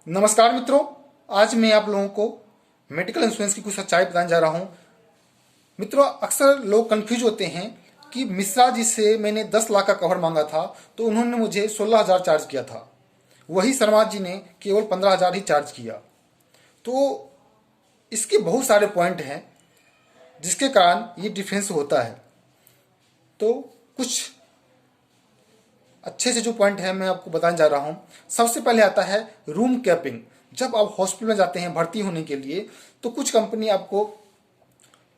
नमस्कार मित्रों, आज मैं आप लोगों को मेडिकल इंश्योरेंस की कुछ सच्चाई बताने जा रहा हूं। मित्रों, अक्सर लोग कंफ्यूज होते हैं कि मिश्रा जी से मैंने 10 लाख का कवर मांगा था तो उन्होंने मुझे 16,000 चार्ज किया था, वही शर्मा जी ने केवल 15,000 ही चार्ज किया। तो इसके बहुत सारे पॉइंट हैं जिसके कारण ये डिफरेंस होता है। तो कुछ अच्छे से जो पॉइंट है मैं आपको बताने जा रहा हूं। सबसे पहले आता है रूम कैपिंग। जब आप हॉस्पिटल में जाते हैं भर्ती होने के लिए तो कुछ कंपनी आपको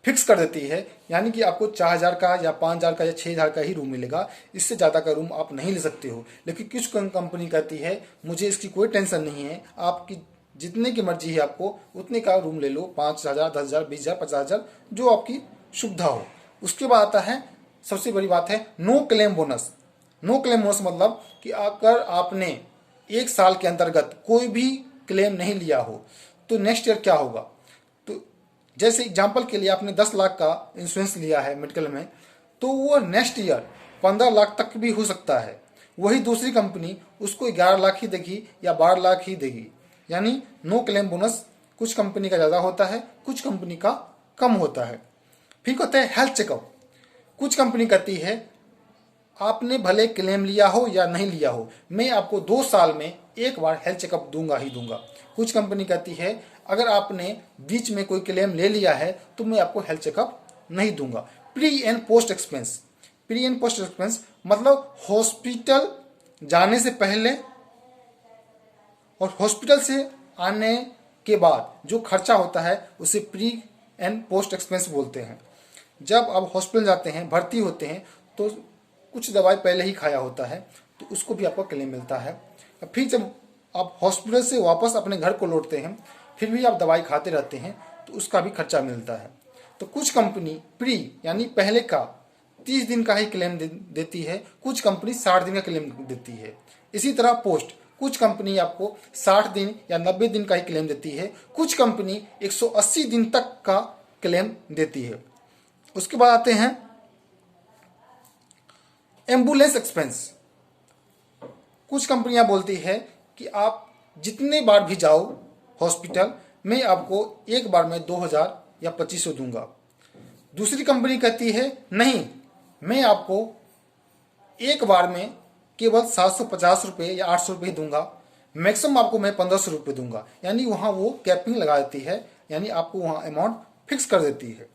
फिक्स कर देती है, यानी कि आपको 4,000 का या 5,000 का या 6,000 का ही रूम मिलेगा, इससे ज़्यादा का रूम आप नहीं ले सकते हो। लेकिन कुछ कंपनी कहती है मुझे इसकी कोई टेंशन नहीं है, आपकी जितने की मर्जी है आपको उतने का रूम ले लो, 5,000, 10,000, 20,000, 50,000, जो आपकी सुविधा हो। उसके बाद आता है सबसे बड़ी बात है no claim bonus. No claim bonus मतलब कि अगर आपने एक साल के अंतर्गत कोई भी क्लेम नहीं लिया हो तो नेक्स्ट ईयर क्या होगा। तो जैसे एग्जांपल के लिए आपने 10 लाख का इंश्योरेंस लिया है मेडिकल में, तो वो नेक्स्ट ईयर 15 लाख तक भी हो सकता है। वही दूसरी कंपनी उसको 11 लाख ही देगी या 12 लाख ही देगी। यानी नो क्लेम बोनस कुछ कंपनी का ज़्यादा होता है, कुछ कंपनी का कम होता है। फिर होता है हेल्थ चेकअप। कुछ कंपनी कहती है आपने भले क्लेम लिया हो या नहीं लिया हो, मैं आपको 2 साल में एक बार हेल्थ चेकअप दूंगा ही दूंगा। कुछ कंपनी कहती है अगर आपने बीच में कोई क्लेम ले लिया है तो मैं आपको हेल्थ चेकअप नहीं दूंगा। Pre and post expense. Pre and post expense मतलब हॉस्पिटल जाने से पहले और हॉस्पिटल से आने के बाद जो खर्चा होता है उसे प्री एंड पोस्ट एक्सपेंस बोलते हैं। जब आप हॉस्पिटल जाते हैं, भर्ती होते हैं, तो कुछ दवाई पहले ही खाया होता है तो उसको भी आपको क्लेम मिलता है। फिर जब आप हॉस्पिटल से वापस अपने घर को लौटते हैं फिर भी आप दवाई खाते रहते हैं तो उसका भी खर्चा मिलता है। तो कुछ कंपनी प्री यानी पहले का 30 दिन का ही क्लेम देती है, कुछ कंपनी 60 दिन का क्लेम देती है। इसी तरह पोस्ट, कुछ कंपनी आपको 60 दिन या 90 दिन का ही क्लेम देती है, कुछ कंपनी 180 दिन तक का क्लेम देती है। उसके बाद आते हैं एम्बुलेंस एक्सपेंस। कुछ कंपनियां बोलती है कि आप जितने बार भी जाओ हॉस्पिटल, मैं आपको एक बार में 2,000 या 2,500 दूंगा। दूसरी कंपनी कहती है नहीं, मैं आपको एक बार में केवल 750 रुपये या 800 रुपये दूंगा, मैक्सिमम आपको मैं 1,500 रुपये दूंगा। यानी वहां वो कैपिंग लगा देती है, यानी आपको वहां अमाउंट फिक्स कर देती है।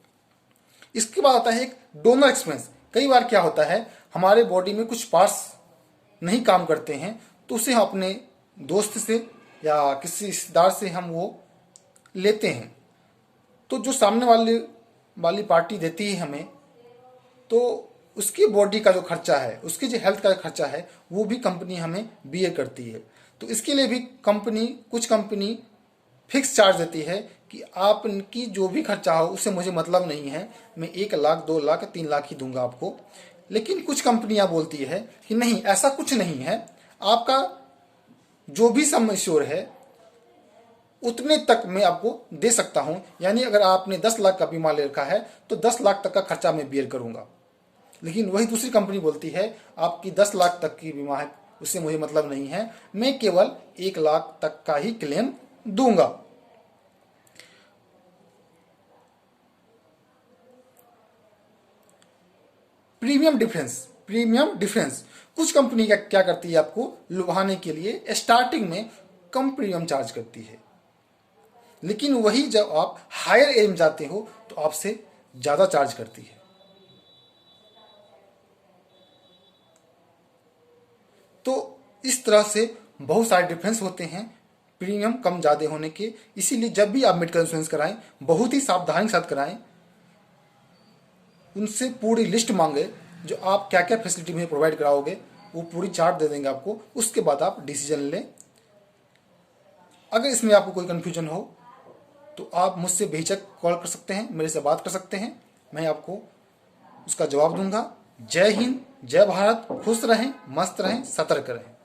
इसके बाद आता है एक डोनर एक्सपेंस। कई बार क्या होता है हमारे बॉडी में कुछ पार्ट्स नहीं काम करते हैं तो उसे हम अपने दोस्त से या किसी रिश्तेदार से हम वो लेते हैं। तो जो सामने वाली पार्टी देती है हमें, तो उसकी बॉडी का जो खर्चा है, उसकी जो हेल्थ का खर्चा है, वो भी कंपनी हमें बियर करती है। तो इसके लिए भी कुछ कंपनी फिक्स चार्ज देती है कि आपकी जो भी खर्चा हो उससे मुझे मतलब नहीं है, मैं 1 लाख 2 लाख 3 लाख ही दूंगा आपको। लेकिन कुछ कंपनियां बोलती है कि नहीं, ऐसा कुछ नहीं है, आपका जो भी सम इंश्योर है उतने तक मैं आपको दे सकता हूं। यानी अगर आपने 10 लाख का बीमा ले रखा है तो 10 लाख तक का खर्चा मैं बियर करूंगा। लेकिन वही दूसरी कंपनी बोलती है आपकी 10 लाख तक की बीमा है, उससे मुझे मतलब नहीं है, मैं केवल 1 लाख तक का ही क्लेम दूंगा। Premium difference. कुछ कंपनी क्या करती है, आपको लुभाने के लिए स्टार्टिंग में कम प्रीमियम चार्ज करती है, लेकिन वही जब आप हायर एज में जाते हो तो आपसे ज्यादा चार्ज करती है। तो इस तरह से बहुत सारे डिफरेंस होते हैं प्रीमियम कम ज्यादा होने के। इसीलिए जब भी आप मेडिकल इंश्योरेंस कराएं बहुत ही सावधानी के साथ कराएं, उनसे पूरी लिस्ट मांगे, जो आप क्या क्या फैसिलिटी में प्रोवाइड कराओगे वो पूरी चार्ट दे देंगे आपको। उसके बाद आप डिसीजन लें। अगर इसमें आपको कोई कन्फ्यूजन हो तो आप मुझसे बेहिचक कॉल कर सकते हैं, मेरे से बात कर सकते हैं, मैं आपको उसका जवाब दूंगा। जय हिंद, जय भारत, खुश रहें, मस्त रहें, सतर्क रहें।